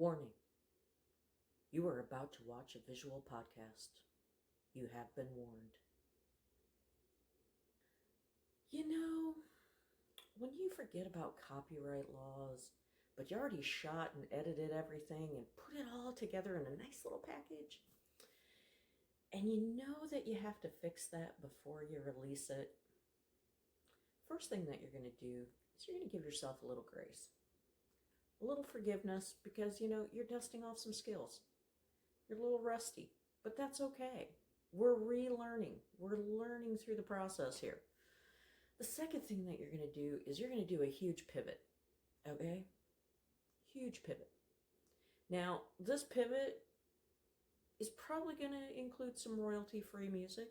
Warning: you are about to watch a visual podcast. You have been warned. You know, when you forget about copyright laws, but you already shot and edited everything and put it all together in a nice little package, and you know that you have to fix that before you release it, first thing that you're going to do is you're going to give yourself a little grace, a little forgiveness, because you're dusting off some skills. You're a little rusty, but that's okay. We're relearning. We're learning through the process here. The second thing that you're going to do is you're going to do a huge pivot. Okay? Huge pivot. Now, this pivot is probably going to include some royalty-free music,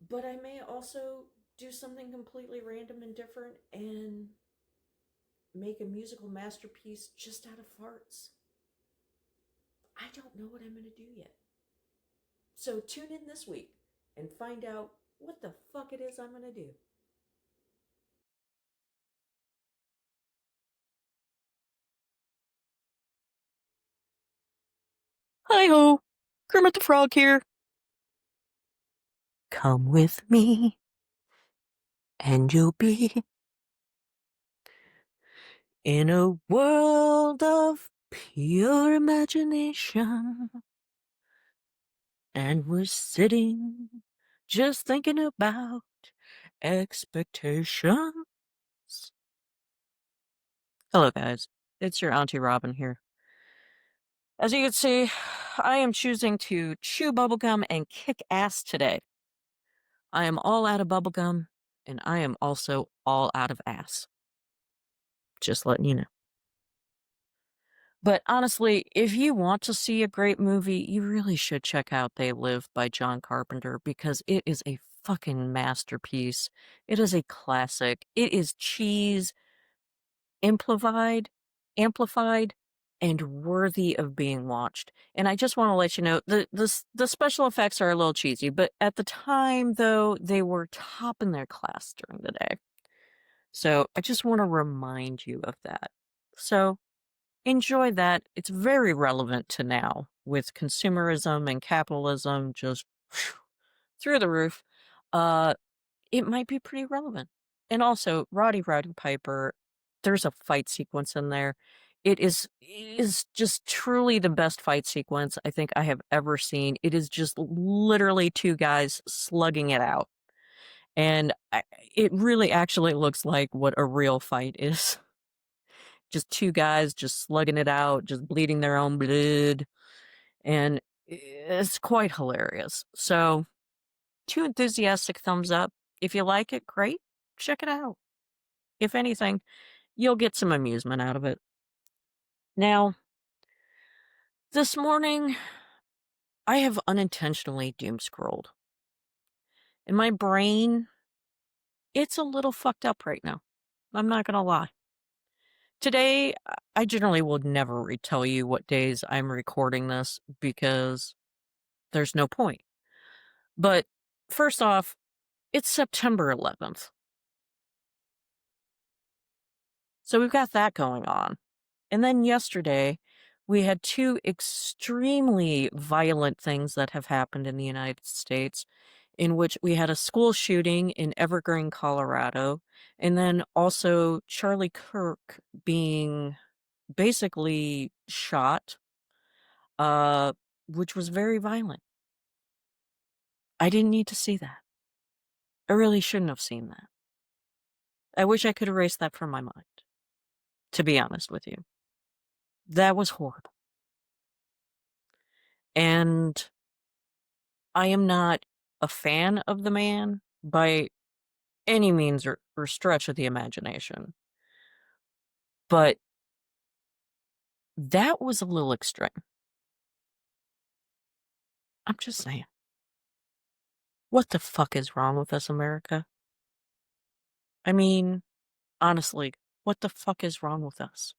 but I may also do something completely random and different and make a musical masterpiece just out of farts. I don't know what I'm going to do yet. So tune in this week and find out what the fuck it is I'm going to do. Hi-ho! Kermit the Frog here. Come with me, and you'll be in a world of pure imagination. And we're sitting just thinking about expectations. Hello, guys. It's your Auntie Robin here. As you can see, I am choosing to chew bubblegum and kick ass today. I am all out of bubblegum, and I am also all out of ass. Just letting you know. But honestly, if you want to see a great movie, you really should check out They Live by John Carpenter, because it is a fucking masterpiece. It is a classic. It is cheese amplified, and worthy of being watched. And I just want to let you know, the special effects are a little cheesy, but at the time, though, they were top in their class during the day. So I just want to remind you of that. So enjoy that. It's very relevant to now with consumerism and capitalism just through the roof. It might be pretty relevant. And also, Roddy Piper, there's a fight sequence in there. It is just truly the best fight sequence I think I have ever seen. It is just literally two guys slugging it out. And it really actually looks like what a real fight is. Just two guys just slugging it out, just bleeding their own blood. And it's quite hilarious. So, two enthusiastic thumbs up. If you like it, great. Check it out. If anything, you'll get some amusement out of it. Now, this morning, I have unintentionally doomscrolled. And my brain, it's a little fucked up right now. I'm not going to lie. Today, I generally would never tell you what days I'm recording this because there's no point. But first off, it's September 11th. So we've got that going on. And then yesterday, we had two extremely violent things that have happened in the United States, in which we had a school shooting in Evergreen, Colorado, and then also Charlie Kirk being basically shot, which was very violent. I didn't need to see that. I really shouldn't have seen that. I wish I could erase that from my mind, to be honest with you. That was horrible. And I am not a fan of the man by any means or stretch of the imagination. But that was a little extreme. I'm just saying. What the fuck is wrong with us, America? I mean, honestly, what the fuck is wrong with us?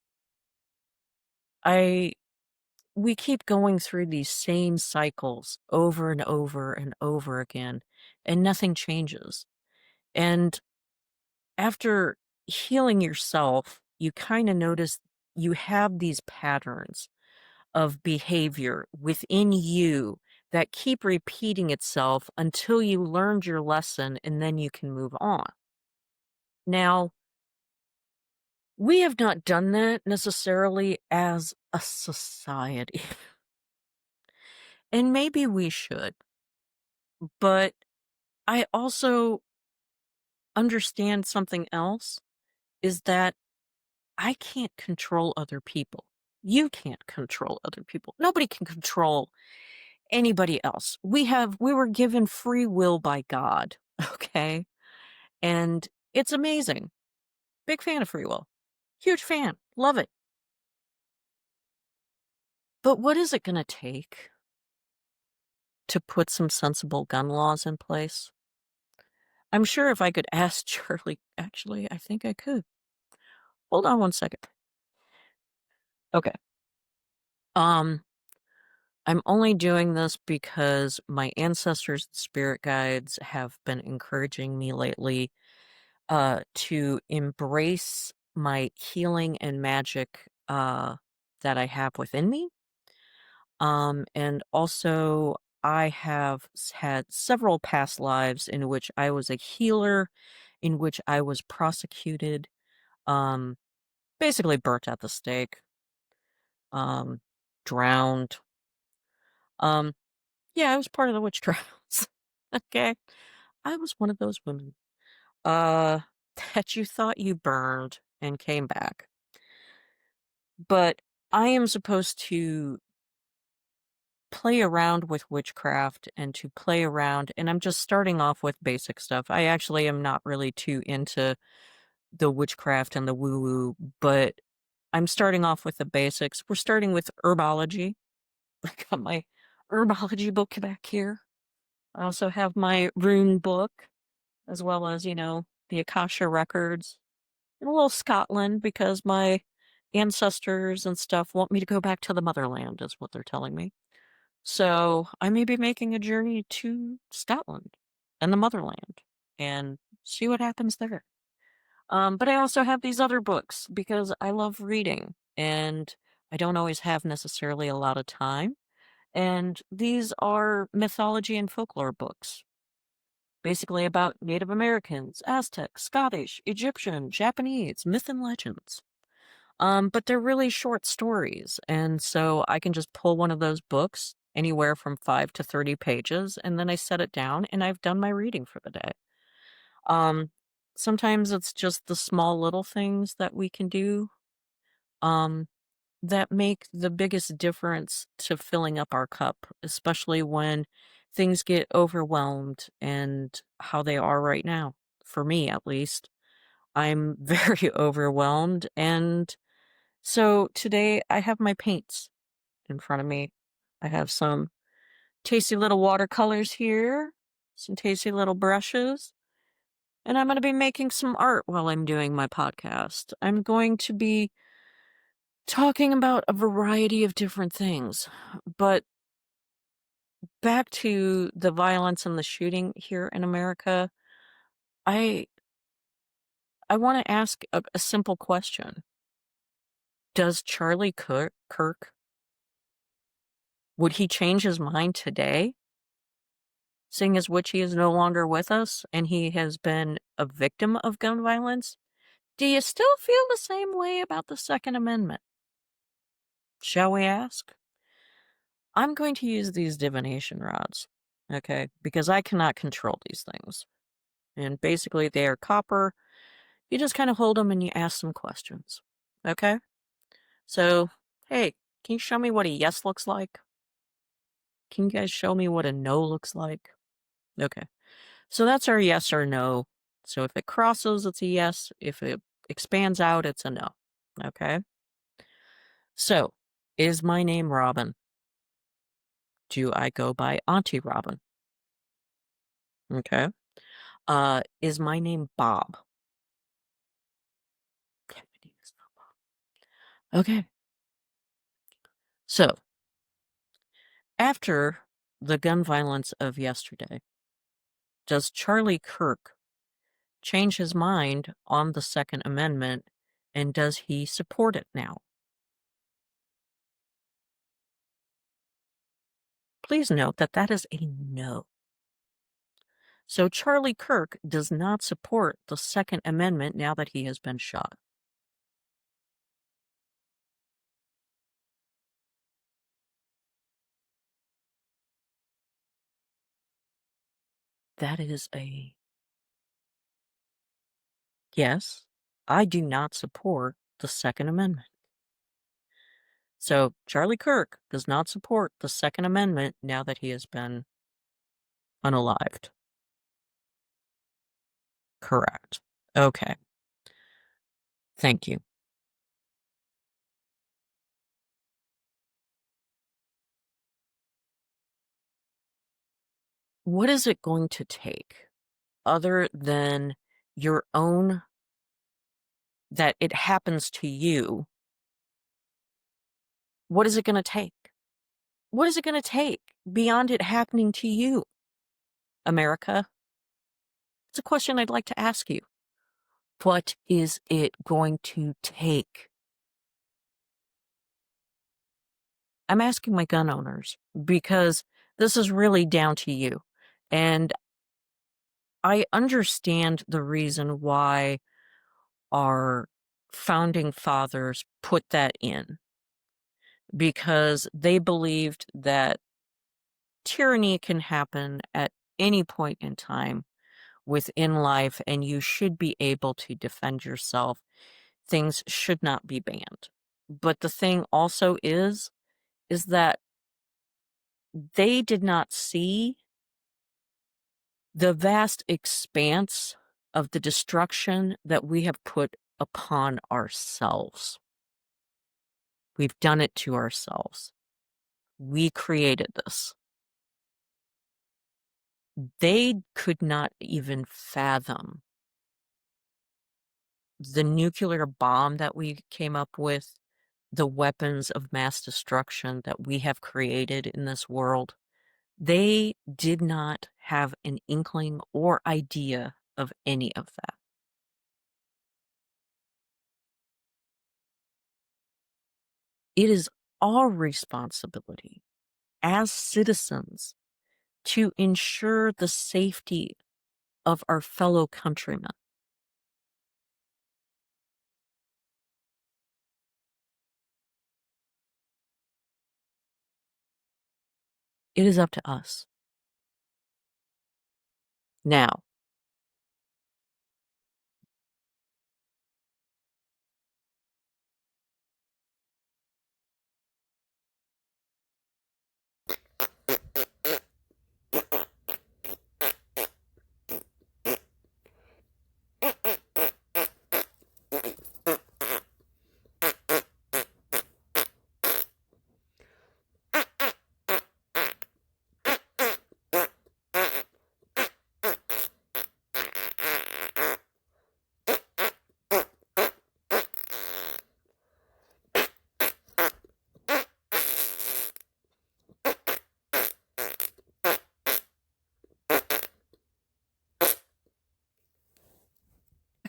We keep going through these same cycles over and over and over again, and nothing changes. And after healing yourself, you kind of notice you have these patterns of behavior within you that keep repeating itself until you learned your lesson and then you can move on. Now, we have not done that necessarily as a society, and maybe we should, but I also understand something else is that I can't control other people. You can't control other people. Nobody can control anybody else. We were given free will by God, okay? And it's amazing. Big fan of free will. Huge fan. Love it. But what is it going to take to put some sensible gun laws in place? I'm sure if I could ask Charlie, actually, I think I could. Hold on one second. Okay. Um, I'm only doing this because my ancestors and spirit guides have been encouraging me lately to embrace my healing and magic that I have within me. And also, I have had several past lives in which I was a healer, in which I was prosecuted, um, basically burnt at the stake, um, drowned. Um, yeah, I was part of the witch trials. Okay. I was one of those women uh, that you thought you burned and came back. But I am supposed to play around with witchcraft and to play around, and I'm just starting off with basic stuff. I actually am not really too into the witchcraft and the woo-woo, but I'm starting off with the basics. We're starting with herbology. I got my herbology book back here. I also have my rune book, as well as, the Akasha records. And a little Scotland because my ancestors and stuff want me to go back to the motherland, is what they're telling me. So I may be making a journey to Scotland and the motherland and see what happens there. But I also have these other books because I love reading and I don't always have necessarily a lot of time. And these are mythology and folklore books, basically about Native Americans, Aztecs, Scottish, Egyptian, Japanese, myth and legends. But they're really short stories, and so I can just pull one of those books, anywhere from 5 to 30 pages, and then I set it down and I've done my reading for the day. Um, Sometimes it's just the small little things that we can do, um, that make the biggest difference to filling up our cup, especially when things get overwhelmed and how they are right now. For me, at least, I'm very overwhelmed, and so today I have my paints in front of me. I have some tasty little watercolors here, some tasty little brushes, and I'm going to be making some art while I'm doing my podcast. I'm going to be talking about a variety of different things, but back to the violence and the shooting here in America, I I want to ask a simple question. Does Charlie Kirk, would he change his mind today? Seeing as which he is no longer with us and he has been a victim of gun violence, do you still feel the same way about the Second Amendment? Shall we ask? I'm going to use these divination rods, okay, because I cannot control these things. And basically, they are copper. You just kind of hold them and you ask some questions, okay? So, hey, can you show me what a yes looks like? Can you guys show me what a no looks like? Okay. So that's our yes or no. So if it crosses, it's a yes. If it expands out, it's a no. Okay. So is my name Robin? Do I go by Auntie Robin? Okay. Is my name Bob? Okay, my name is not Bob. Okay. So after the gun violence of yesterday, does Charlie Kirk change his mind on the Second Amendment and does he support it now? Please note that that is a no. So Charlie Kirk does not support the Second Amendment now that he has been shot. That is a yes. I do not support the Second Amendment. So Charlie Kirk does not support the Second Amendment now that he has been unalived. Correct. Okay. Thank you. What is it going to take other than your own, that it happens to you? What is it going to take? What is it going to take beyond it happening to you, America? It's a question I'd like to ask you. What is it going to take? I'm asking my gun owners because this is really down to you. And I understand the reason why our founding fathers put that in, because they believed that tyranny can happen at any point in time within life, and you should be able to defend yourself. Things should not be banned. But the thing also is that they did not see the vast expanse of the destruction that we have put upon ourselves. We've done it to ourselves. We created this. They could not even fathom the nuclear bomb that we came up with, the weapons of mass destruction that we have created in this world. They did not have an inkling or idea of any of that. It is our responsibility as citizens to ensure the safety of our fellow countrymen. It is up to us. Now,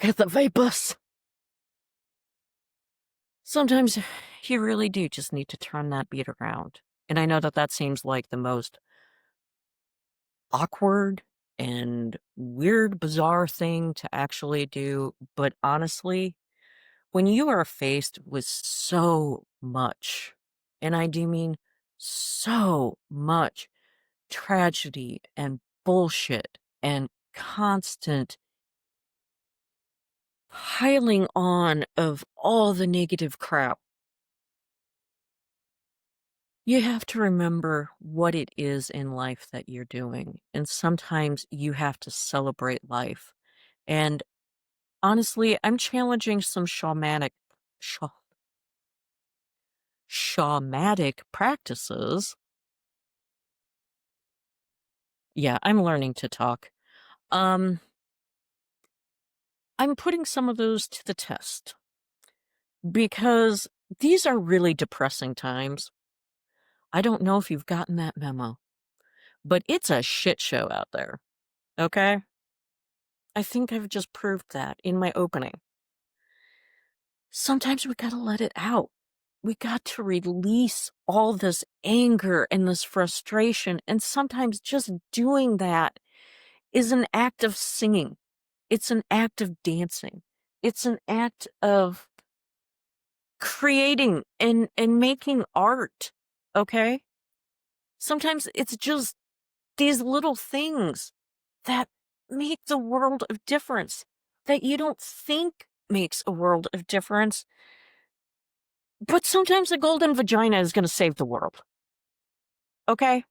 I got the vapors. Sometimes you really do just need to turn that beat around. And I know that that seems like the most awkward and weird, bizarre thing to actually do. But honestly, when you are faced with so much, and I do mean so much tragedy and bullshit and constant piling on of all the negative crap, you have to remember what it is in life that you're doing. And sometimes you have to celebrate life. And honestly, I'm challenging some sha- shamanic practices. Yeah, I'm learning to talk. Um, I'm putting some of those to the test because these are really depressing times. I don't know if you've gotten that memo, but it's a shit show out there. Okay? I think I've just proved that in my opening. Sometimes we gotta let it out. we got to release all this anger and this frustration. And sometimes just doing that is an act of singing. It's an act of dancing. It's an act of creating and making art. Okay? Sometimes it's just these little things that make the world of difference that you don't think makes a world of difference. But sometimes a golden vagina is going to save the world. Okay?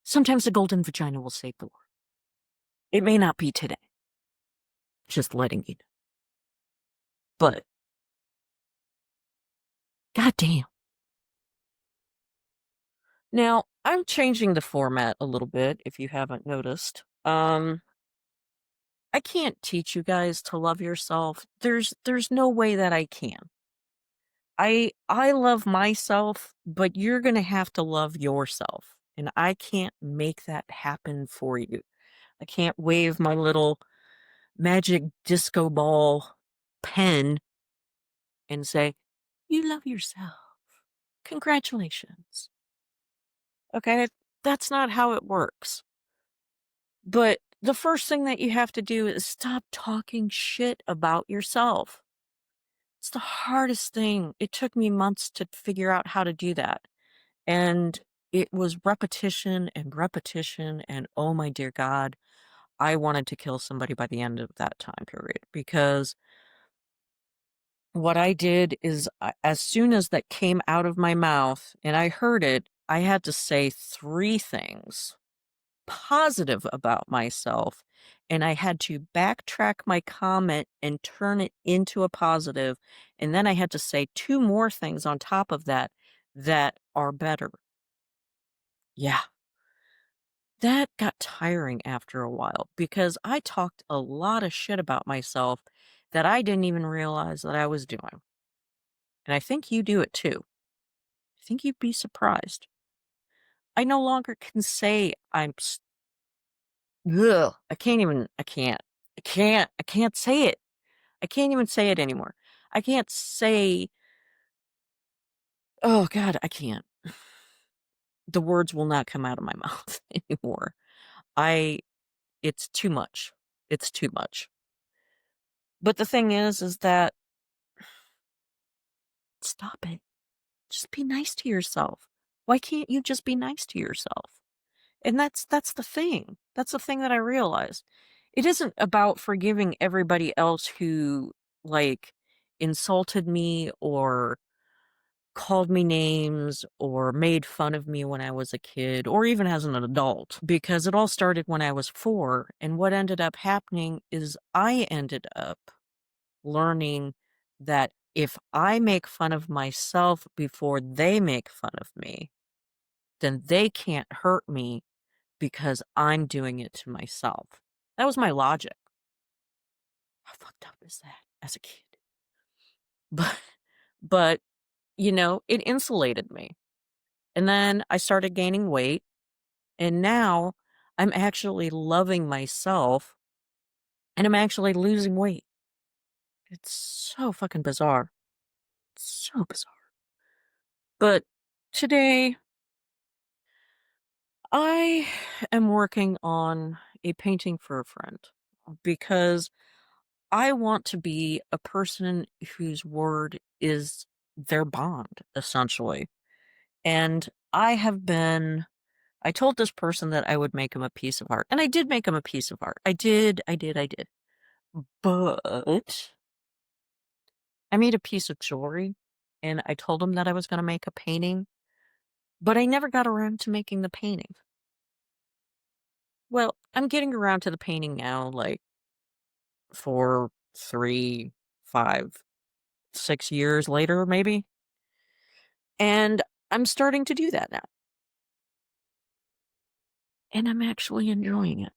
Sometimes a golden vagina will save the world. It may not be today. Just letting you know. But, goddamn. Now, I'm changing the format a little bit, if you haven't noticed. I can't teach you guys to love yourself. There's no way that I can. I love myself, but you're going to have to love yourself. And I can't make that happen for you. I can't wave my little magic disco ball pen and say, "You love yourself. Congratulations." Okay? That's not how it works. But the first thing that you have to do is stop talking shit about yourself. It's the hardest thing. It took me months to figure out how to do that. And it was repetition and repetition. And oh my dear God, I wanted to kill somebody by the end of that time period because what I did is as soon as that came out of my mouth and I heard it, I had to say 3 things positive about myself, and I had to backtrack my comment and turn it into a positive, and then I had to say 2 more things on top of that that are better. Yeah. That got tiring after a while because I talked a lot of shit about myself that I didn't even realize that I was doing. And I think you do it too. I think you'd be surprised. I no longer can say ugh, I can't say it. I can't even say it anymore. I can't say, oh God, I can't. The words will not come out of my mouth anymore. I, it's too much. It's too much. But the thing is that stop it. Just be nice to yourself. Why can't you just be nice to yourself? And that's the thing. That's the thing that I realized. It isn't about forgiving everybody else who like insulted me or called me names or made fun of me when I was a kid or even as an adult because it all started when I was 4 and what ended up happening is I ended up learning that if I make fun of myself before they make fun of me, then they can't hurt me because I'm doing it to myself. That was my logic. How fucked up is that as a kid? But, but it insulated me. And then I started gaining weight, and now I'm actually loving myself, and I'm actually losing weight. It's so fucking bizarre. So bizarre. But today, I am working on a painting for a friend because I want to be a person whose word is their bond, essentially. And I told this person that I would make him a piece of art. And I did make him a piece of art. I did. But I made a piece of jewelry and I told him that I was going to make a painting, but I never got around to making the painting. Well, I'm getting around to the painting now, like 4, 3, 5, 6 years later, maybe. And I'm starting to do that now. And I'm actually enjoying it.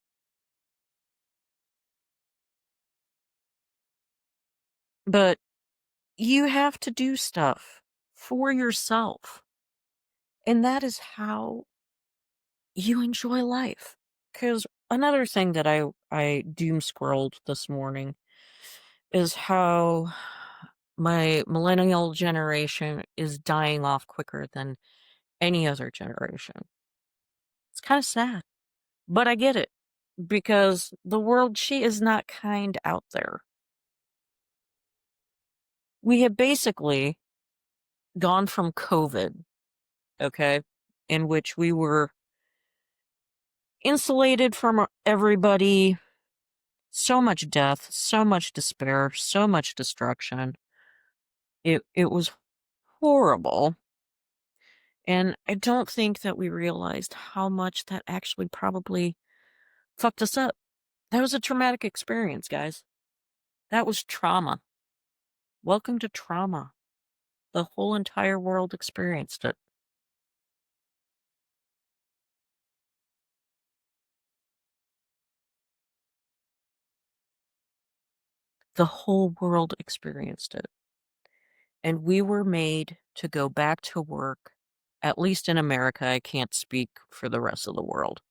But you have to do stuff for yourself. And that is how you enjoy life. Because another thing that I doom scrolled this morning is how My millennial generation is dying off quicker than any other generation. It's kind of sad, but I get it because the world, she is not kind out there. We have basically gone from COVID, okay, in which we were insulated from everybody, so much death, so much despair, so much destruction. It was horrible. And I don't think that we realized how much that actually probably fucked us up. That was a traumatic experience, guys. That was trauma. Welcome to trauma. The whole entire world experienced it. The whole world experienced it. And we were made to go back to work, at least in America. I can't speak for the rest of the world.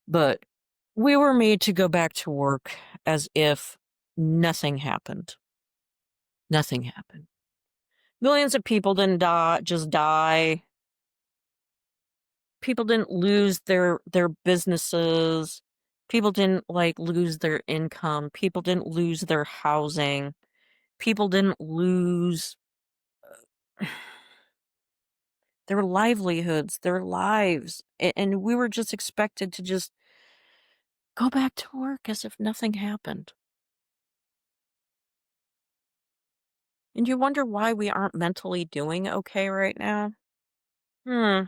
But we were made to go back to work as if nothing happened. Nothing happened. Millions of people didn't just die. People didn't lose their businesses. People didn't like lose their income. People didn't lose their housing. People didn't lose their livelihoods, their lives. And we were just expected to just go back to work as if nothing happened. And you wonder why we aren't mentally doing okay right now? Hmm.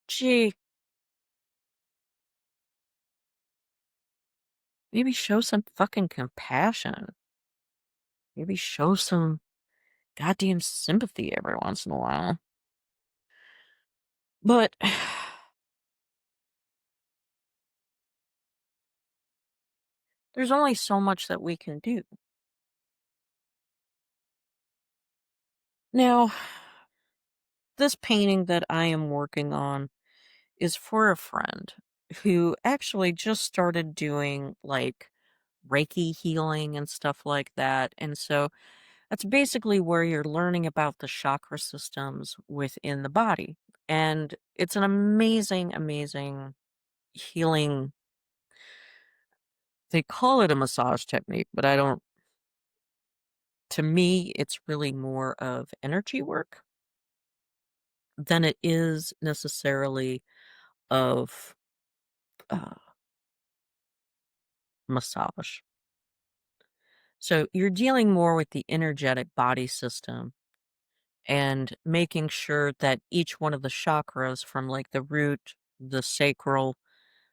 Gee, maybe show some fucking compassion. Maybe show some goddamn sympathy every once in a while. But there's only so much that we can do. Now, this painting that I am working on is for a friend who actually just started doing like Reiki healing and stuff like that. And so that's basically where you're learning about the chakra systems within the body. And it's an amazing, amazing healing. They call it a massage technique, but I don't, to me, it's really more of energy work than it is necessarily of uh, massage. So you're dealing more with the energetic body system and making sure that each one of the chakras, from like the root, the sacral,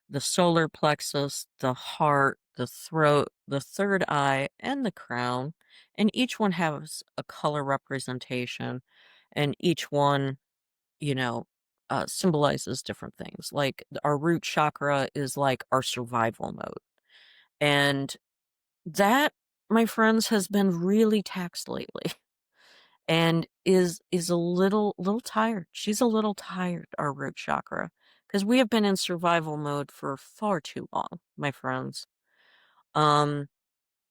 the solar plexus, the heart, the throat, the third eye, and the crown, and each one has a color representation, and each one, you know, symbolizes different things. Like our root chakra is like our survival mode. And that, my friends, has been really taxed lately and is a little tired. She's a little tired, our root chakra, because we have been in survival mode for far too long, my friends. Um,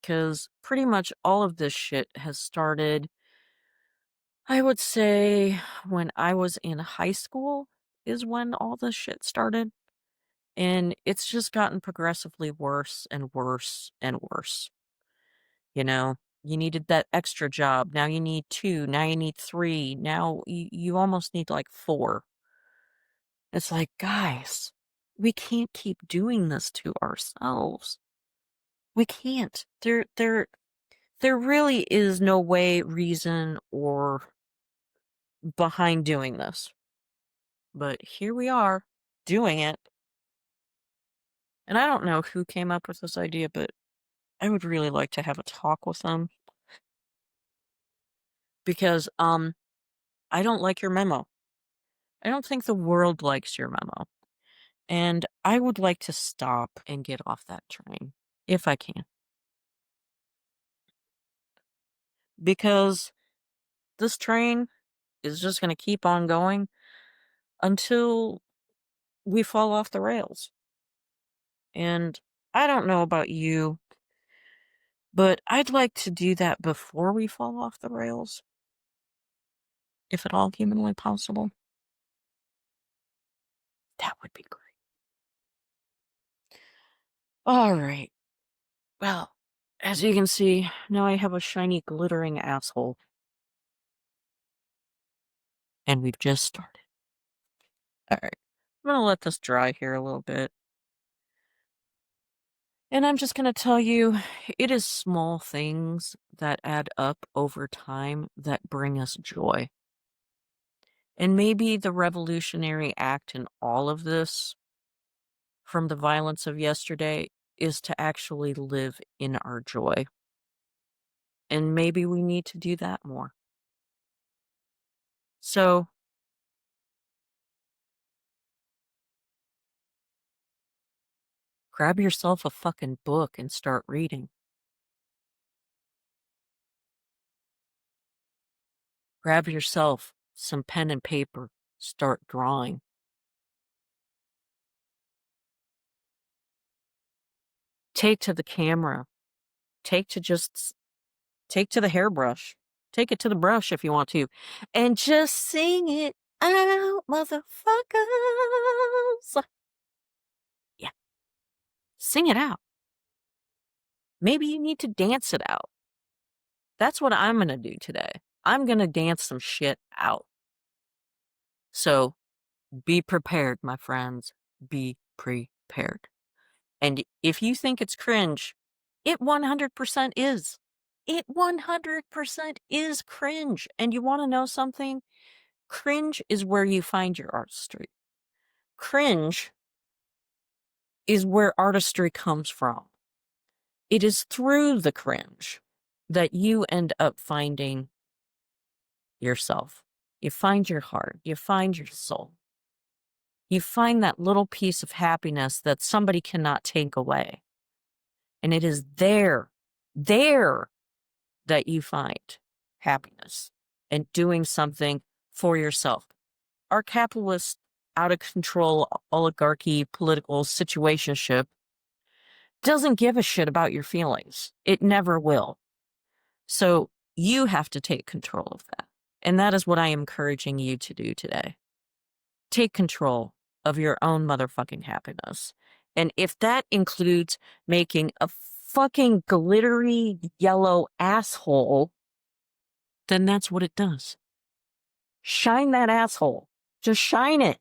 because pretty much all of this shit has started, I would say, when I was in high school is when all this shit started. And it's just gotten progressively worse and worse and worse. You know, you needed that extra job. Now you need two. Now you need three. Now you almost need like four. It's like, guys, we can't keep doing this to ourselves. We can't. There really is no way, reason, or behind doing this. But here we are doing it. And I don't know who came up with this idea, but I would really like to have a talk with them because I don't like your memo. I don't think the world likes your memo. And I would like to stop and get off that train if I can. Because this train is just going to keep on going until we fall off the rails. And I don't know about you, But I'd like to do that before we fall off the rails, if at all humanly possible. That would be great. All right. Well, as you can see, now I have a shiny, glittering asshole. And we've just started. All right. I'm going to let this dry here a little bit. And I'm just going to tell you, it is small things that add up over time that bring us joy. And maybe the revolutionary act in all of this, from the violence of yesterday, is to actually live in our joy. And maybe we need to do that more. So, grab yourself a fucking book and start reading. Grab yourself some pen and paper, start drawing. Take to the camera. Take to the hairbrush. Take it to the brush if you want to. And just sing it out, motherfuckers. Yeah. Sing it out. Maybe you need to dance it out. That's what I'm going to do today. I'm going to dance some shit out. So be prepared, my friends. Be prepared. And if you think it's cringe, it 100% is. It 100% is cringe. And you want to know something? Cringe is where you find your artistry. Cringe is where artistry comes from. It is through the cringe that you end up finding yourself. You find your heart. You find your soul. You find that little piece of happiness that somebody cannot take away. And it is there that you find happiness and doing something for yourself. Our capitalist, out of control oligarchy political situationship doesn't give a shit about your feelings. It never will. So you have to take control of that. And that is what I am encouraging you to do today. Take control of your own motherfucking happiness. And if that includes making a fucking glittery yellow asshole, then that's what it does. Shine that asshole. Just shine it.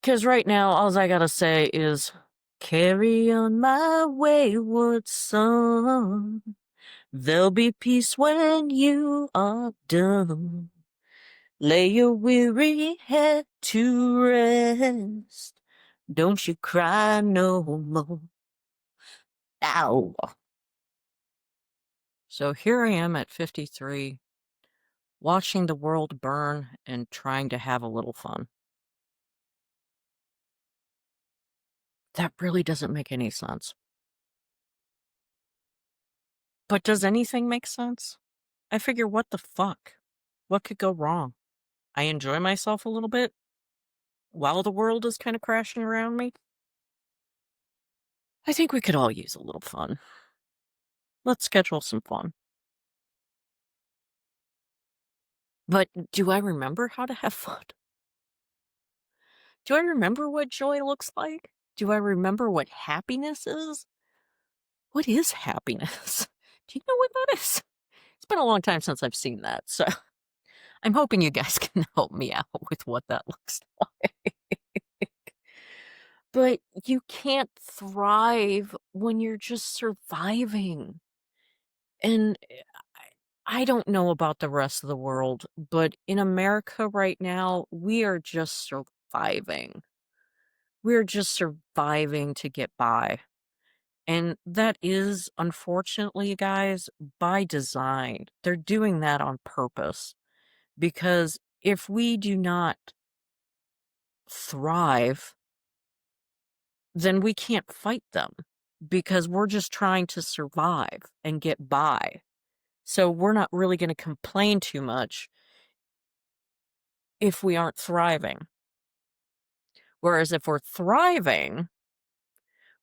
Because right now, all I gotta say is, carry on my wayward son. There'll be peace when you are done. Lay your weary head to rest. Don't you cry no more. Ow. So here I am at 53, watching the world burn and trying to have a little fun. That really doesn't make any sense. But does anything make sense? I figure, what the fuck? What could go wrong? I enjoy myself a little bit while the world is kind of crashing around me. I think we could all use a little fun. Let's schedule some fun. But do I remember how to have fun? Do I remember what joy looks like? Do I remember what happiness is? What is happiness? Do you know what that is? It's been a long time since I've seen that, so I'm hoping you guys can help me out with what that looks like. But you can't thrive when you're just surviving. And I don't know about the rest of the world, but in America right now, we are just surviving. We're just surviving to get by. And that is, unfortunately, guys, by design. They're doing that on purpose. Because if we do not thrive, then we can't fight them. Because we're just trying to survive and get by. So we're not really going to complain too much if we aren't thriving. Whereas if we're thriving,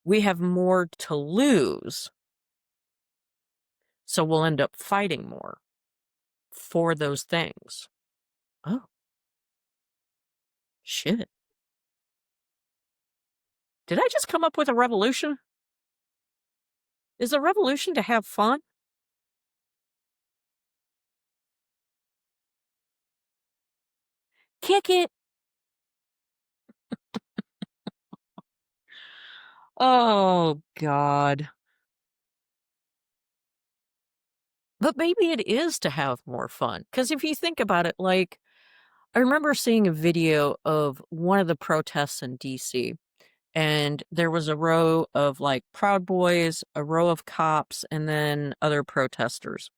we have more to lose. So we'll end up fighting more for those things. Oh, shit. Did I just come up with a revolution? Is a revolution to have fun? Kick it. Oh, God. But maybe it is to have more fun. Because if you think about it, like, I remember seeing a video of one of the protests in DC, and there was a row of like Proud Boys, a row of cops, and then other protesters.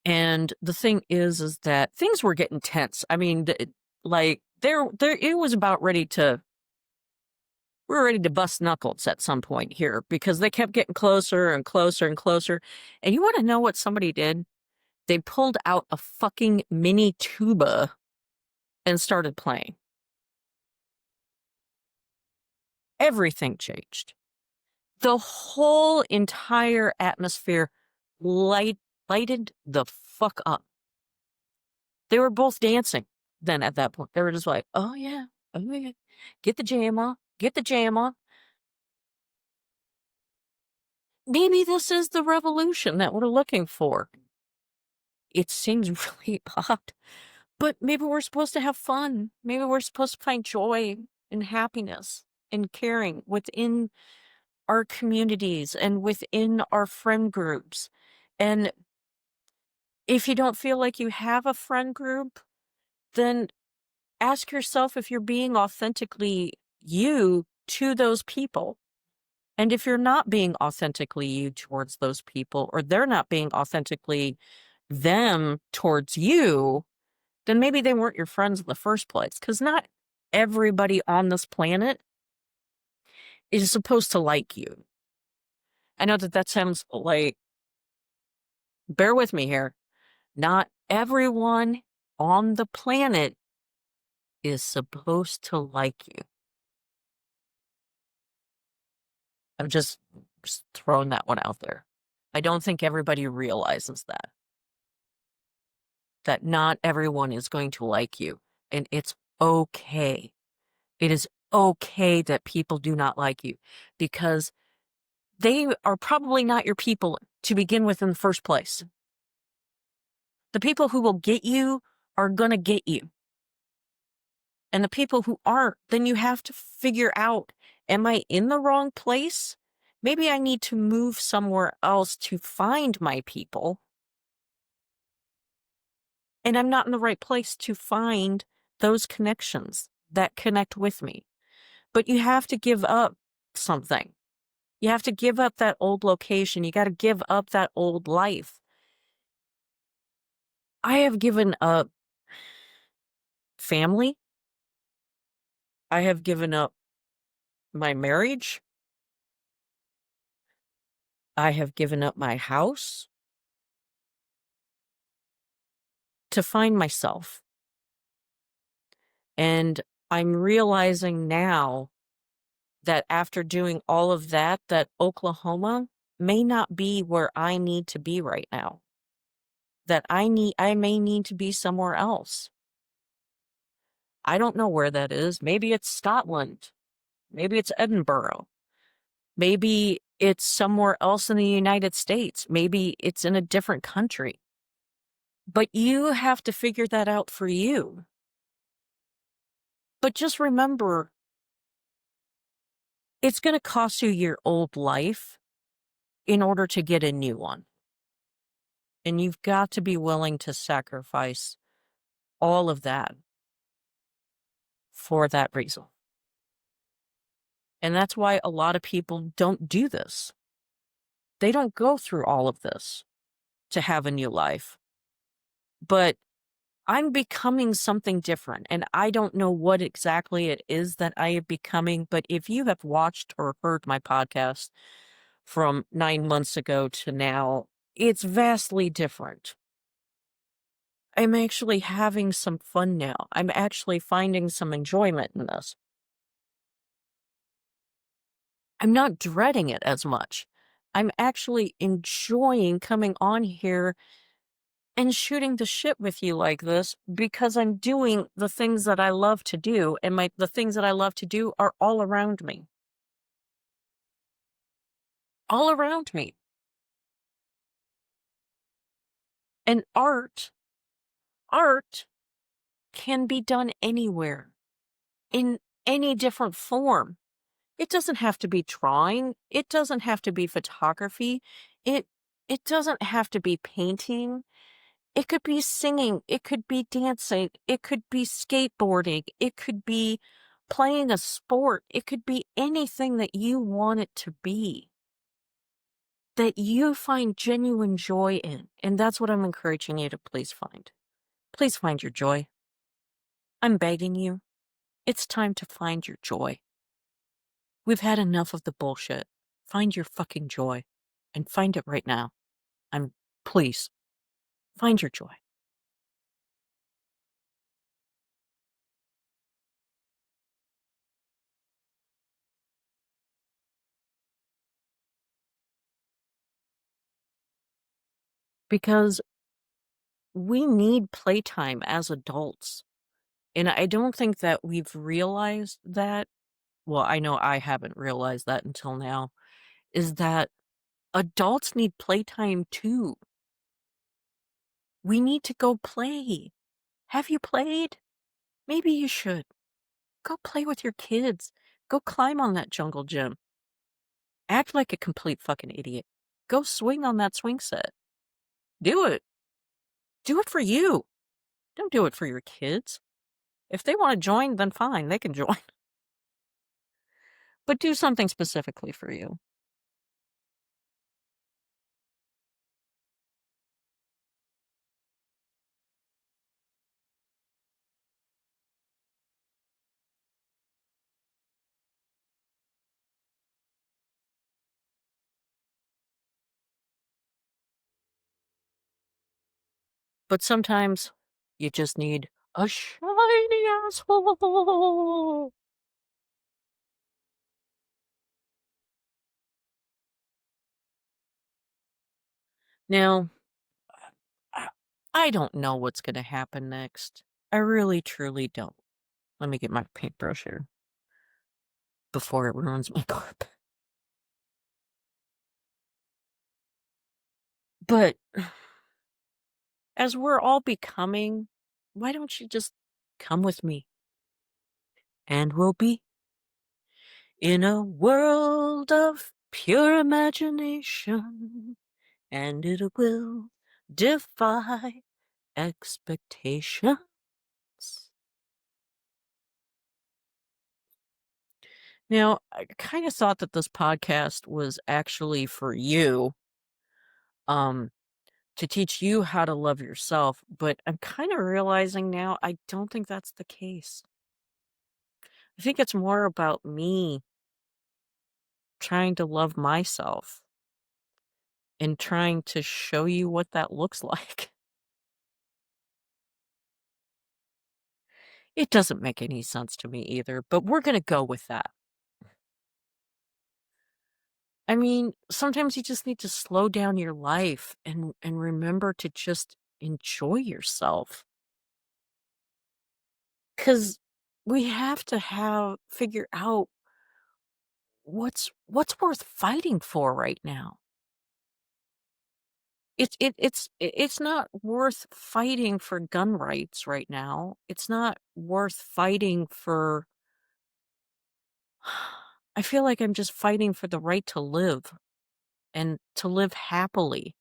And the thing is that things were getting tense. I mean, like it was about ready to. We were ready to bust knuckles at some point here because they kept getting closer and closer and closer. And you want to know what somebody did? They pulled out a fucking mini tuba and started playing. Everything changed. The whole entire atmosphere lighted the fuck up. They were both dancing then at that point. They were just like, oh yeah, get the jam on, get the jam on. Maybe this is the revolution that we're looking for. It seems really odd, but maybe we're supposed to have fun. Maybe we're supposed to find joy and happiness and caring within our communities and within our friend groups. And if you don't feel like you have a friend group, then ask yourself if you're being authentically you to those people. And if you're not being authentically you towards those people, or they're not being authentically them towards you, then maybe they weren't your friends in the first place. Because not everybody on this planet is supposed to like you. I know that sounds like, bear with me here. Not everyone on the planet is supposed to like you. I'm just throwing that one out there. I don't think everybody realizes that not everyone is going to like you. And it's okay. It is okay that people do not like you because they are probably not your people to begin with in the first place. The people who will get you are going to get you. And the people who aren't, then you have to figure out, am I in the wrong place? Maybe I need to move somewhere else to find my people. And I'm not in the right place to find those connections that connect with me. But you have to give up something. You have to give up that old location. You got to give up that old life. I have given up family. I have given up my marriage. I have given up my house to find myself. And I'm realizing now that after doing all of that, that Oklahoma may not be where I need to be right now. That I may need to be somewhere else. I don't know where that is. Maybe it's Scotland. Maybe it's Edinburgh. Maybe it's somewhere else in the United States. Maybe it's in a different country. But you have to figure that out for you. But just remember, it's going to cost you your old life in order to get a new one. And you've got to be willing to sacrifice all of that for that reason. And that's why a lot of people don't do this. They don't go through all of this to have a new life. But I'm becoming something different, and I don't know what exactly it is that I am becoming, but if you have watched or heard my podcast from 9 months ago to now, it's vastly different. I'm actually having some fun now. I'm actually finding some enjoyment in this. I'm not dreading it as much. I'm actually enjoying coming on here and shooting the shit with you like this because I'm doing the things that I love to do, and the things that I love to do are all around me. All around me. And art can be done anywhere, in any different form. It doesn't have to be drawing, it doesn't have to be photography, it it doesn't have to be painting. It could be singing, it could be dancing, it could be skateboarding, it could be playing a sport, it could be anything that you want it to be, that you find genuine joy in, and that's what I'm encouraging you to please find. Please find your joy. I'm begging you. It's time to find your joy. We've had enough of the bullshit. Find your fucking joy, and find it right now. Please, find your joy. Because we need playtime as adults. And I don't think that we've realized that. Well, I know I haven't realized that until now, is that adults need playtime too. We need to go play. Have you played? Maybe you should. Go play with your kids. Go climb on that jungle gym. Act like a complete fucking idiot. Go swing on that swing set. Do it. Do it for you. Don't do it for your kids. If they want to join, then fine, they can join. But do something specifically for you. But sometimes you just need a shiny asshole. Now, I I don't know what's going to happen next. I really, truly don't. Let me get my paintbrush here before it ruins my carpet. But as we're all becoming, why don't you just come with me? And we'll be in a world of pure imagination, and it will defy expectations. Now, I kind of thought that this podcast was actually for you, um, to teach you how to love yourself, but I'm kind of realizing now I don't think that's the case. I think it's more about me trying to love myself and trying to show you what that looks like. It doesn't make any sense to me either, but we're going to go with that. I mean, sometimes you just need to slow down your life and remember to just enjoy yourself. Cuz we have to figure out what's worth fighting for right now. It's not worth fighting for gun rights right now. It's not worth fighting for I feel like I'm just fighting for the right to live and to live happily.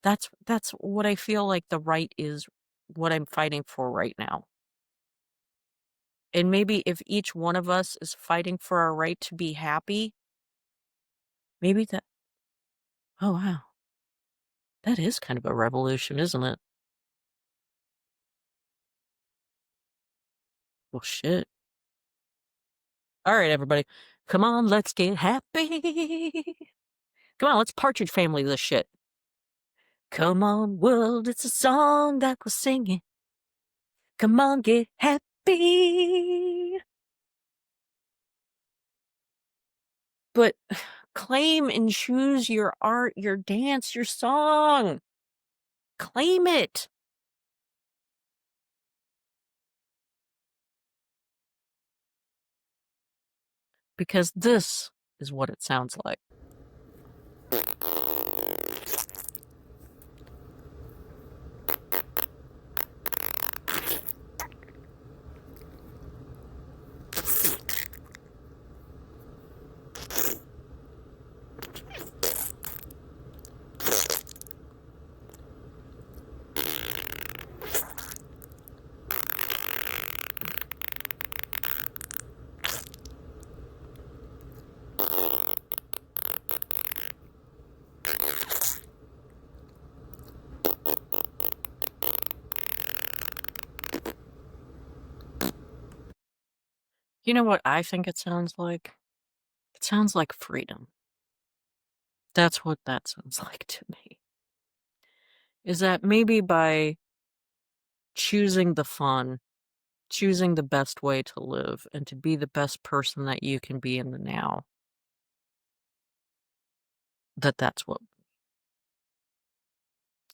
That's what I feel like the right is, what I'm fighting for right now. And maybe if each one of us is fighting for our right to be happy, maybe that oh wow, that is kind of a revolution, isn't it? Well shit. All right, everybody. Come on, let's get happy. Come on, let's partridge family this shit. Come on, world, it's a song that we're singing. Come on, get happy. But claim and choose your art, your dance, your song. Claim it. Because this is what it sounds like. You know what I think it sounds like? It sounds like freedom. That's what that sounds like to me. Is that maybe by choosing the fun, choosing the best way to live, and to be the best person that you can be in the now, that's what,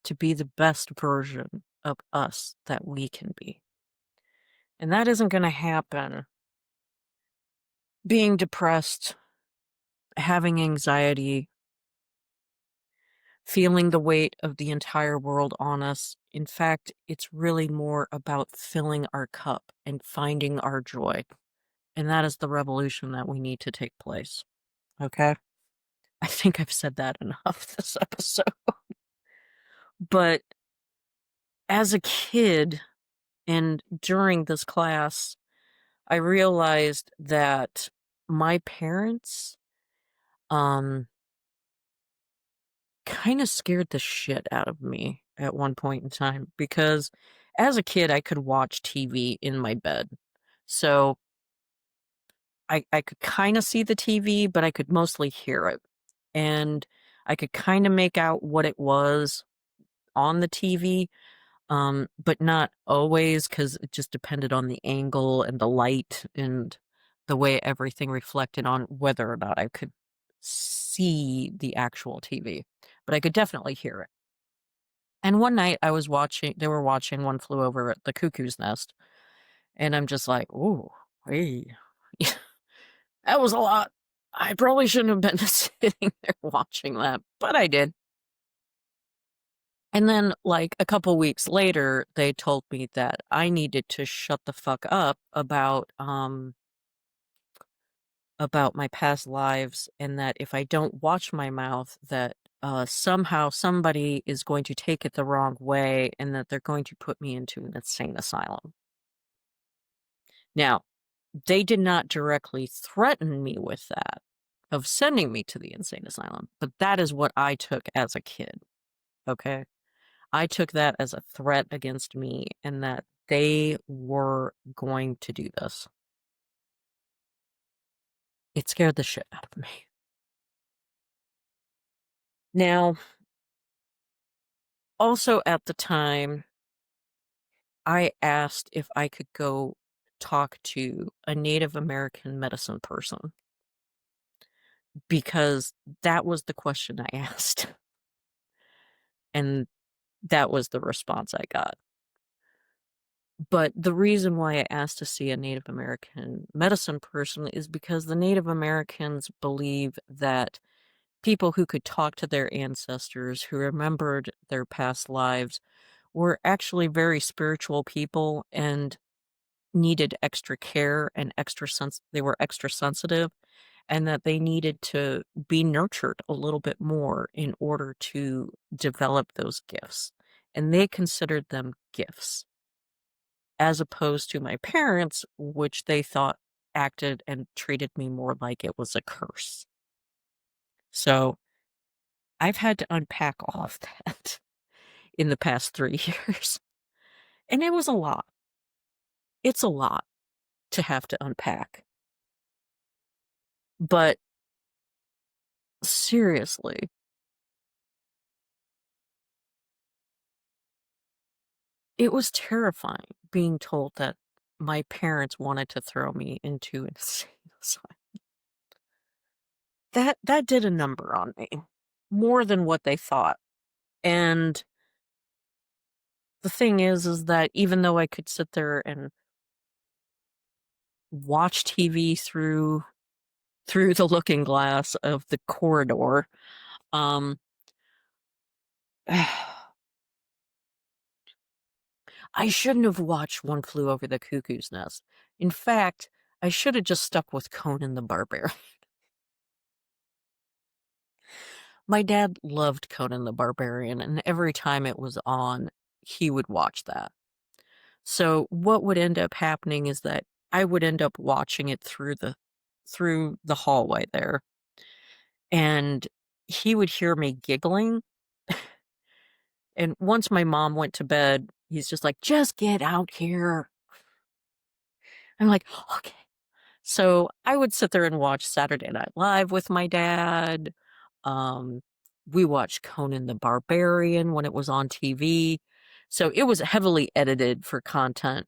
to be the best version of us that we can be. And that isn't going to happen being depressed, having anxiety, feeling the weight of the entire world on us. In fact, it's really more about filling our cup and finding our joy. And that is the revolution that we need to take place. Okay? I think I've said that enough this episode. But as a kid and during this class, I realized that my parents kind of scared the shit out of me at one point in time, because as a kid I could watch TV in my bed. So I could kind of see the TV, but I could mostly hear it. And I could kind of make out what it was on the TV, but not always, because it just depended on the angle and the light and the way everything reflected on whether or not I could see the actual TV. But I could definitely hear it. And one night they were watching One Flew Over the Cuckoo's Nest, and I'm just like, ooh, hey, that was a lot. I probably shouldn't have been sitting there watching that, but I did. And then, like, a couple weeks later, they told me that I needed to shut the fuck up about my past lives, and that if I don't watch my mouth, that somehow somebody is going to take it the wrong way, and that they're going to put me into an insane asylum. Now, they did not directly threaten me with that, of sending me to the insane asylum, but that is what I took as a kid, okay? I took that as a threat against me, and that they were going to do this. It scared the shit out of me. Now, also at the time, I asked if I could go talk to a Native American medicine person, because that was the question I asked. And that was the response I got. But the reason why I asked to see a Native American medicine person is because the Native Americans believe that people who could talk to their ancestors, who remembered their past lives, were actually very spiritual people and needed extra care and they were extra sensitive, and that they needed to be nurtured a little bit more in order to develop those gifts. And they considered them gifts, as opposed to my parents, which they thought acted and treated me more like it was a curse. So I've had to unpack all of that in the past 3 years. And it was a lot. It's a lot to have to unpack. But seriously, it was terrifying being told that my parents wanted to throw me into an insane asylum. that did a number on me, more than what they thought. And the thing is that even though I could sit there and watch TV through the looking glass of the corridor, um, I shouldn't have watched One Flew Over the Cuckoo's Nest. In fact, I should have just stuck with Conan the Barbarian. My dad loved Conan the Barbarian, and every time it was on, he would watch that. So what would end up happening is that I would end up watching it through the hallway there, and he would hear me giggling. And once my mom went to bed, he's just like, "Just get out here." I'm like, "Okay." So I would sit there and watch Saturday Night Live with my dad. Um, we watched Conan the Barbarian when it was on TV. So it was heavily edited for content.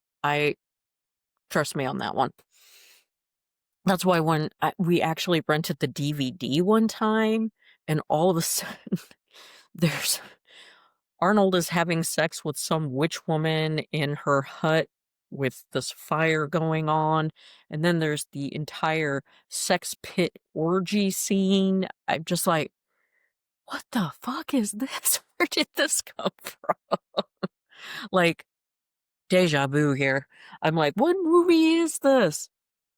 Trust me on that one. That's why when we actually rented the DVD one time, and all of a sudden, there's Arnold is having sex with some witch woman in her hut with this fire going on, and then there's the entire sex pit orgy scene. I'm just like, what the fuck is this? Where did this come from? Like, deja vu here. I'm like, what movie is this?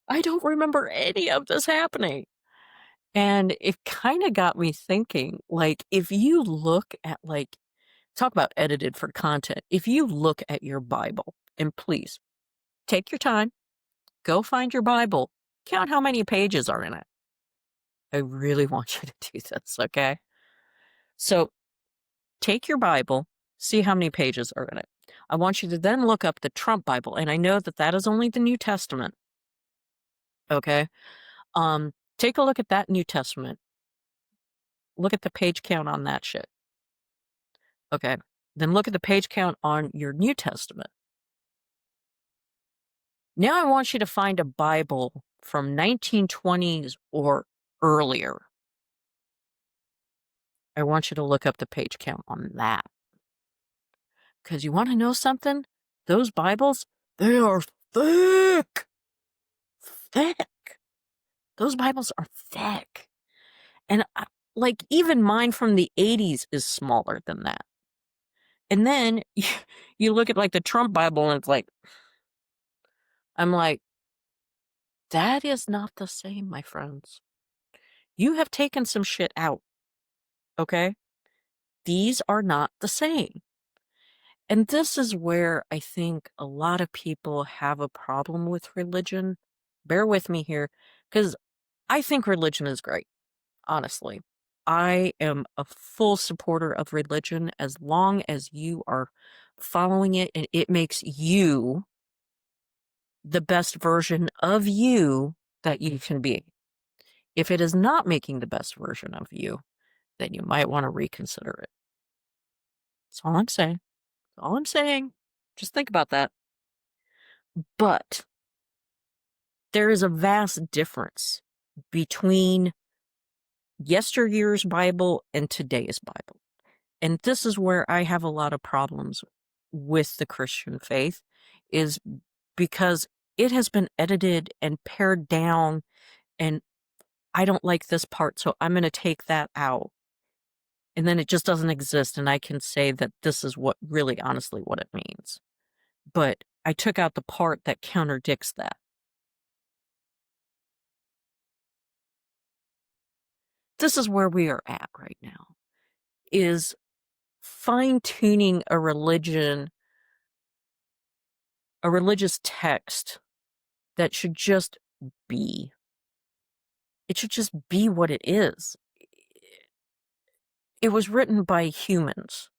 I don't remember any of this happening. And it kind of got me thinking, like, if you look at, like, talk about edited for content. If you look at your Bible, and please take your time, go find your Bible, count how many pages are in it. I really want you to do this, okay? So take your Bible, see how many pages are in it. I want you to then look up the Trump Bible, and I know that that is only the New Testament, okay? Take a look at that New Testament. Look at the page count on that shit. Okay. Then look at the page count on your New Testament. Now I want you to find a Bible from 1920s or earlier. I want you to look up the page count on that. Because you want to know something? Those Bibles, they are thick. Thick. Those Bibles are thick. And like even mine from the 80s is smaller than that. And then you look at like the Trump Bible and it's like, I'm like, that is not the same, my friends. You have taken some shit out, okay? These are not the same. And this is where I think a lot of people have a problem with religion. Bear with me here, because I think religion is great, honestly. I am a full supporter of religion as long as you are following it and it makes you the best version of you that you can be. If it is not making the best version of you, then you might want to reconsider it. That's all I'm saying. That's all I'm saying. Just think about that. But there is a vast difference between yesteryear's Bible and today's Bible. And this is where I have a lot of problems with the Christian faith, is because it has been edited and pared down, and I don't like this part, so I'm going to take that out. And then it just doesn't exist, and I can say that this is what really honestly what it means. But I took out the part that contradicts that. This is where we are at right now, is fine-tuning a religious text that should just be. It should just be what it is. It was written by humans,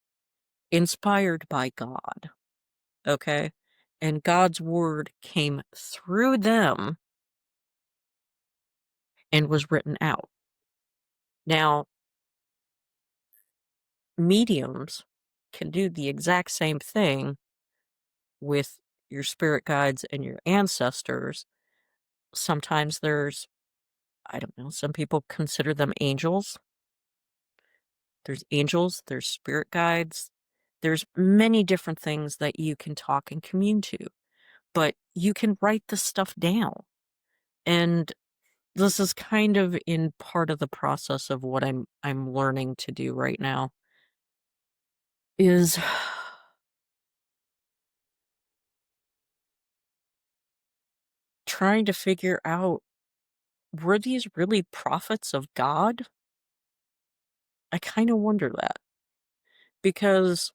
inspired by God, okay? And God's word came through them and was written out. Now, mediums can do the exact same thing with your spirit guides and your ancestors. Sometimes there's I don't know, some people consider them angels. There's angels, there's spirit guides, there's many different things that you can talk and commune to, but you can write this stuff down. And this is kind of in part of the process of what I'm learning to do right now is trying to figure out, were these really prophets of God? I kind of wonder that because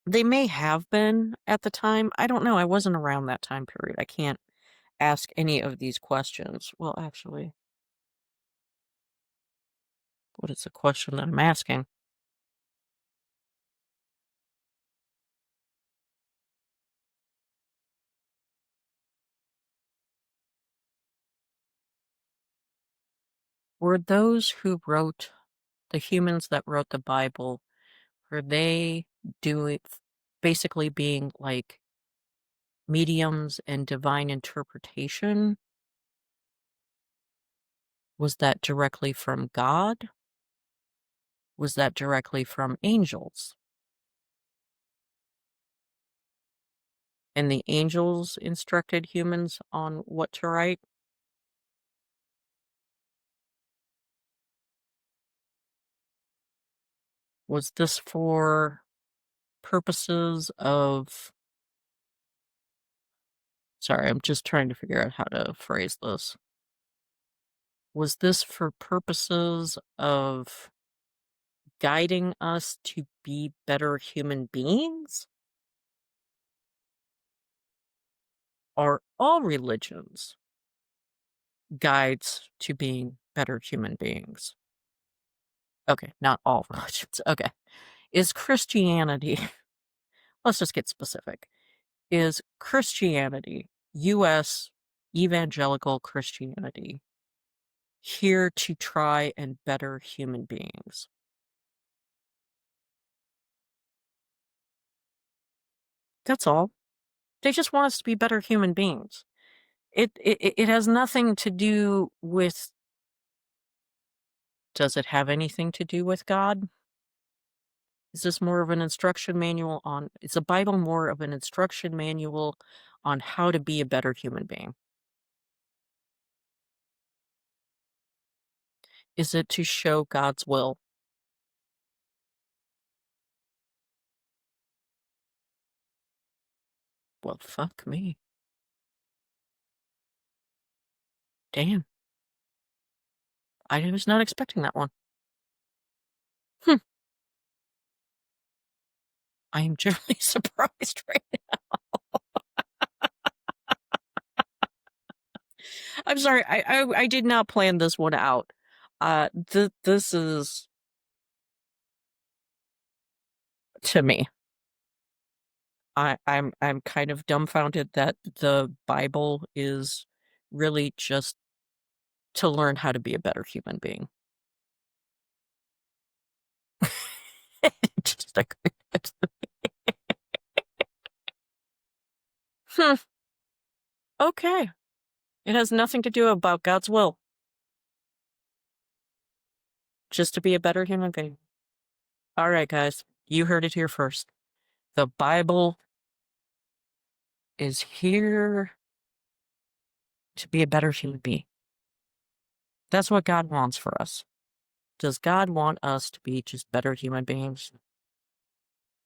they may have been at the time. I don't know. I wasn't around that time period. I can't ask any of these questions. Well, actually, what is the question that I'm asking? Were those who wrote, the humans that wrote the Bible, were they doing, basically being like mediums and divine interpretation? Was that directly from God? Was that directly from angels? And the angels instructed humans on what to write? Was this for purposes of, sorry, I'm just trying to figure out how to phrase this. Was this for purposes of guiding us to be better human beings? Are all religions guides to being better human beings? Okay, not all religions. Okay. Is Christianity, let's just get specific. Is Christianity, U.S. evangelical Christianity, here to try and better human beings? That's all. They just want us to be better human beings. It has nothing to do with, does it have anything to do with God? Is this more of an instruction manual on, is the Bible more of an instruction manual on how to be a better human being? Is it to show God's will? Well, fuck me. Damn. I was not expecting that one. Hmm. I am generally surprised right now. I'm sorry. I did not plan this one out. This is, to me, I'm kind of dumbfounded that the Bible is really just to learn how to be a better human being. Just like, hmm, okay. It has nothing to do about God's will. Just to be a better human being. All right, guys. You heard it here first. The Bible is here to be a better human being. That's what God wants for us. Does God want us to be just better human beings?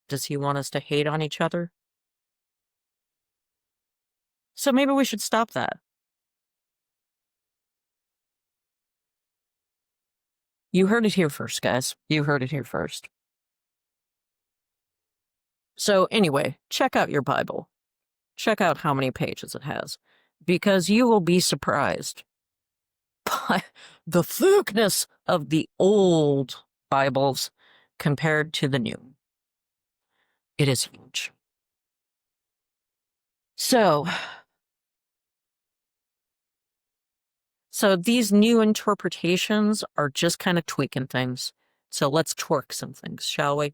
Does he want us to hate on each other? So maybe we should stop that. You heard it here first, guys. You heard it here first. So anyway, check out your Bible. Check out how many pages it has, because you will be surprised by the thickness of the old Bibles compared to the new. It is huge. So these new interpretations are just kind of tweaking things. So let's twerk some things, shall we?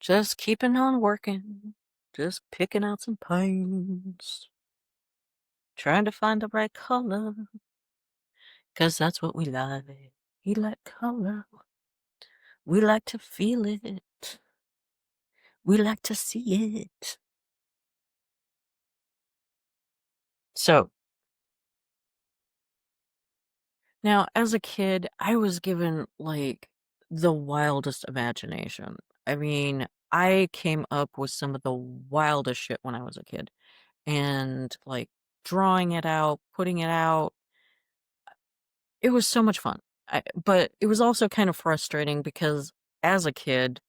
Just keeping on working. Just picking out some paints. Trying to find the right color. 'Cause that's what we like. We like color. We like to feel it. We like to see it. So, now as a kid, I was given, like, the wildest imagination. I mean, I came up with some of the wildest shit when I was a kid, and, like, drawing it out, putting it out, it was so much fun. But it was also kind of frustrating because as a kid,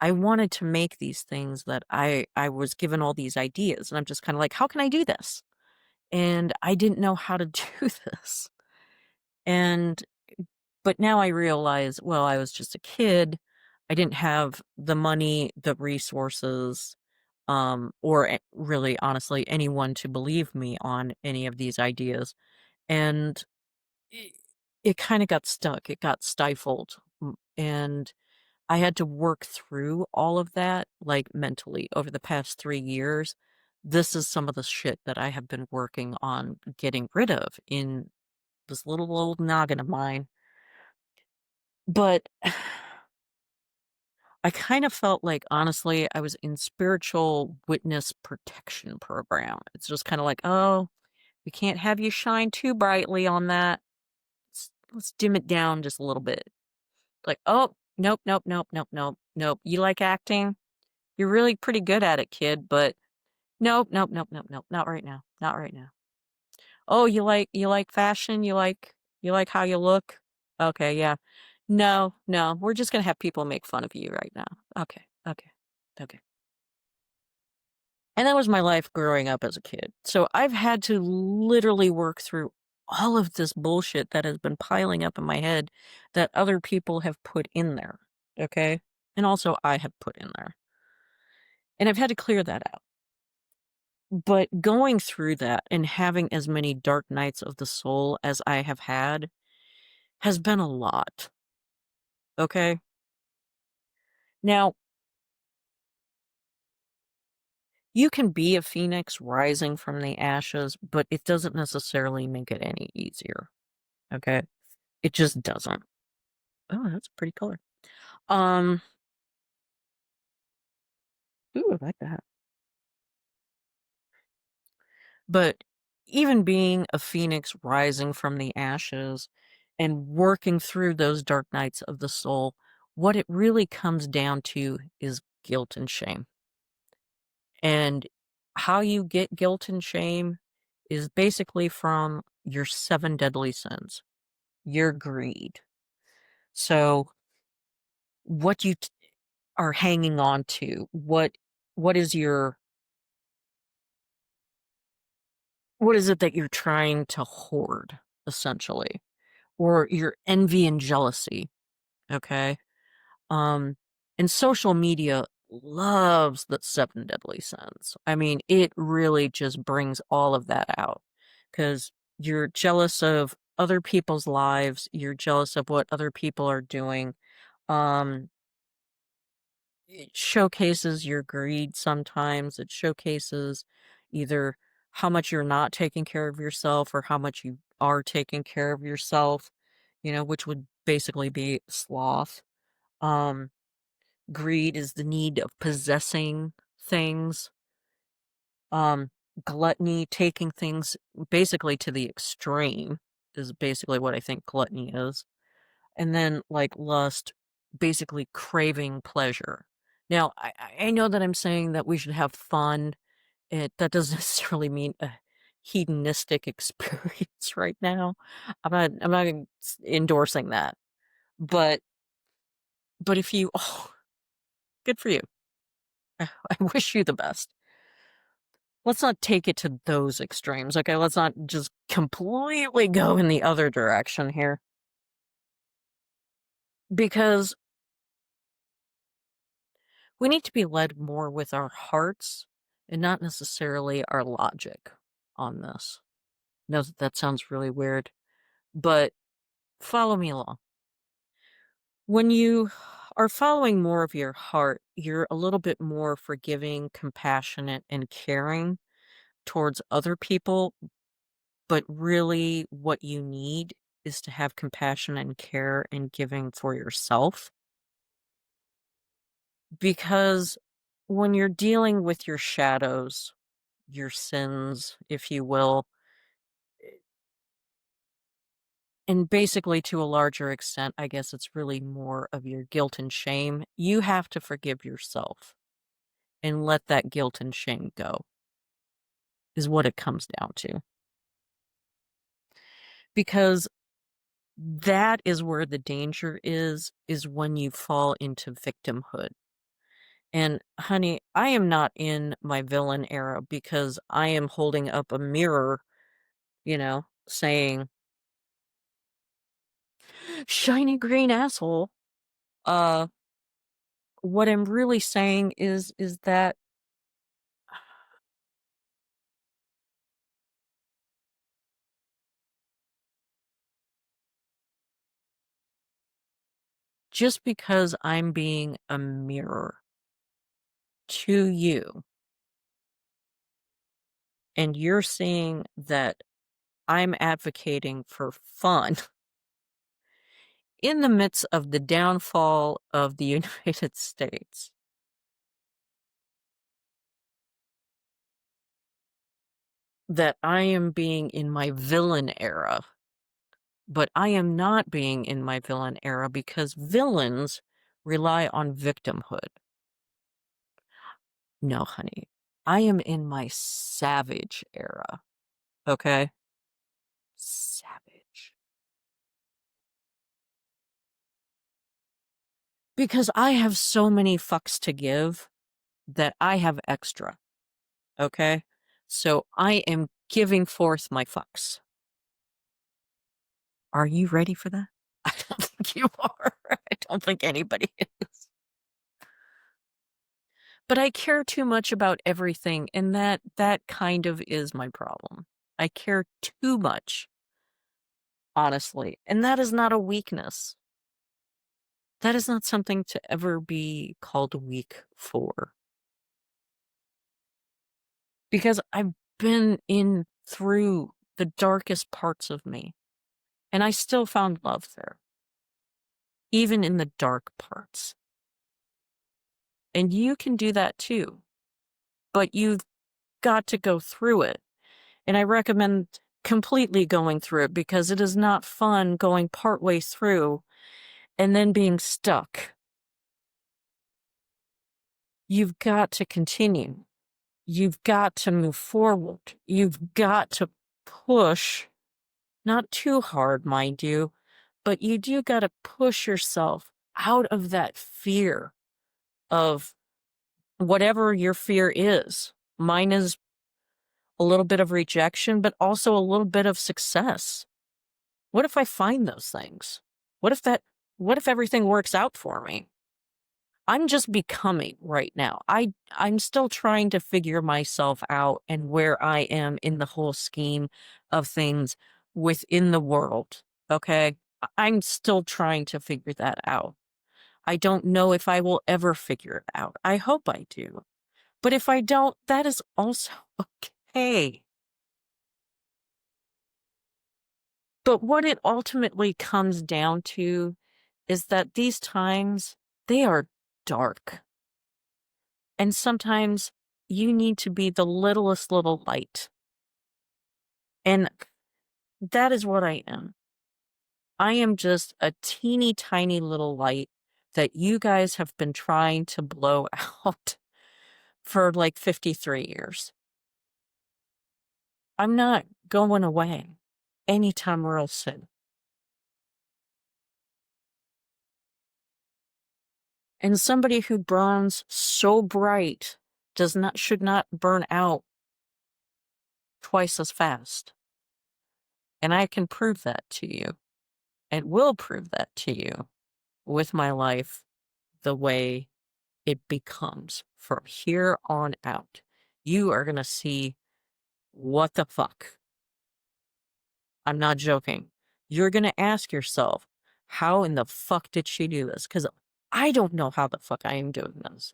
I wanted to make these things that I was given all these ideas, and I'm just kinda like, "How can I do this?" And I didn't know how to do this. And but now I realize, well, I was just a kid. I didn't have the money, the resources, or really, honestly, anyone to believe me on any of these ideas. And it, it kind of got stuck. It got stifled. And I had to work through all of that, like mentally, over the past 3 years. This is some of the shit that I have been working on getting rid of in this little old noggin of mine. But I kind of felt like, honestly, I was in spiritual witness protection program. It's just kind of like, oh, we can't have you shine too brightly on that. Let's dim it down just a little bit. Like, oh, nope, nope, nope, nope, nope, nope. You like acting? You're really pretty good at it, kid, but nope, nope, nope, nope, nope. Not right now. Not right now. Oh, you like fashion? You like how you look? Okay, yeah. No, no. We're just gonna have people make fun of you right now. Okay, okay, okay. And that was my life growing up as a kid. So I've had to literally work through all of this bullshit that has been piling up in my head that other people have put in there. Okay. And also I have put in there. And I've had to clear that out. But going through that and having as many dark nights of the soul as I have had has been a lot. Okay. Now, you can be a phoenix rising from the ashes, but it doesn't necessarily make it any easier. Okay. It just doesn't. Oh, that's a pretty color. Um, ooh, I like that. But even being a phoenix rising from the ashes and working through those dark nights of the soul, what it really comes down to is guilt and shame. And how you get guilt and shame is basically from your seven deadly sins, your greed. So, what you are hanging on to, what is your what is it that you're trying to hoard, essentially? Or your envy and jealousy, okay? Um, and social media loves the seven deadly sins. I mean, it really just brings all of that out because you're jealous of other people's lives, you're jealous of what other people are doing. Um, it showcases your greed sometimes. It showcases either how much you're not taking care of yourself or how much you are taking care of yourself, which would basically be sloth. Um, Greed is the need of possessing things. Um, Gluttony, taking things basically to the extreme, is basically what I think gluttony is. And then, like, lust, basically craving pleasure. Now, I know that I'm saying that we should have fun. That doesn't necessarily mean a hedonistic experience right now. I'm not endorsing that. But if you oh, good for you. I wish you the best. Let's not take it to those extremes, okay? Let's not just completely go in the other direction here. Because we need to be led more with our hearts and not necessarily our logic on this. Know that sounds really weird, but follow me along. When you are following more of your heart, you're a little bit more forgiving, compassionate, and caring towards other people, but really what you need is to have compassion and care and giving for yourself. Because when you're dealing with your shadows, your sins, if you will, and basically to a larger extent, I guess it's really more of your guilt and shame, you have to forgive yourself and let that guilt and shame go, is what it comes down to. Because that is where the danger is when you fall into victimhood. And honey, I am not in my villain era because I am holding up a mirror, saying, shiny green asshole. Uh, what I'm really saying is that just because I'm being a mirror to you and you're seeing that I'm advocating for fun in the midst of the downfall of the United States, that I am being in my villain era, but I am not being in my villain era because villains rely on victimhood. No, honey, I am in my savage era, okay? Savage. Because I have so many fucks to give that I have extra, okay? So I am giving forth my fucks. Are you ready for that? I don't think you are. I don't think anybody is. But I care too much about everything, and that kind of is my problem. I care too much, honestly, and that is not a weakness. That is not something to ever be called weak for. Because I've been in through the darkest parts of me, and I still found love there, even in the dark parts. And you can do that too, but you've got to go through it. And I recommend completely going through it because it is not fun going partway through and then being stuck. You've got to continue. You've got to move forward. You've got to push, not too hard, mind you, but you do got to push yourself out of that fear of whatever your fear is. Mine is a little bit of rejection, but also a little bit of success. What if I find those things? What if everything works out for me? I'm just becoming right now. I'm still trying to figure myself out and where I am in the whole scheme of things within the world. Okay? I'm still trying to figure that out. I don't know if I will ever figure it out. I hope I do. But if I don't, that is also okay. But what it ultimately comes down to is that these times, they are dark. And sometimes you need to be the littlest little light. And that is what I am. I am just a teeny tiny little light that you guys have been trying to blow out for like 53 years. I'm not going away anytime real soon. And somebody who burns so bright should not burn out twice as fast. And I can prove that to you and will prove that to you with my life the way it becomes from here on out. You are going to see what the fuck. I'm not joking. You're going to ask yourself, how in the fuck did she do this? Because I don't know how the fuck I am doing this.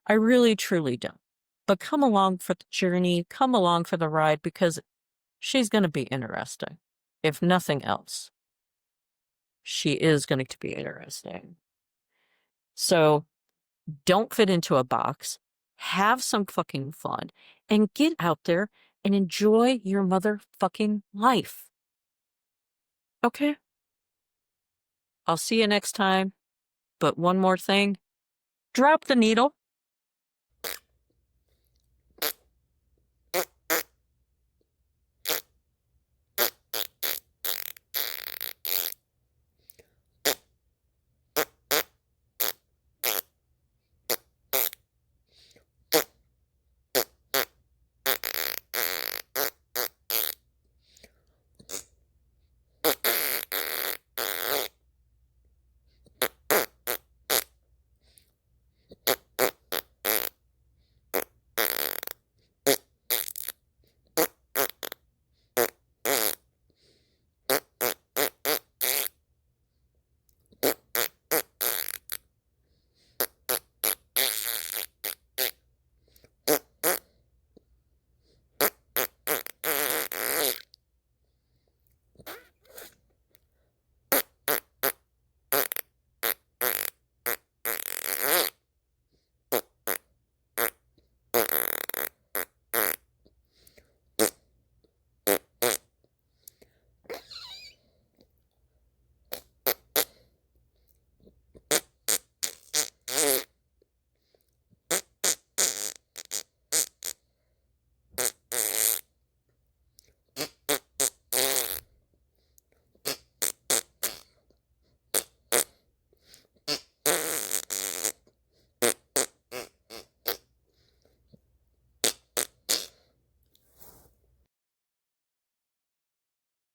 I really, truly don't. But come along for the journey, come along for the ride, because she's going to be interesting. If nothing else, she is going to be interesting. So don't fit into a box, have some fucking fun, and get out there and enjoy your motherfucking life. Okay? I'll see you next time. But one more thing, drop the needle.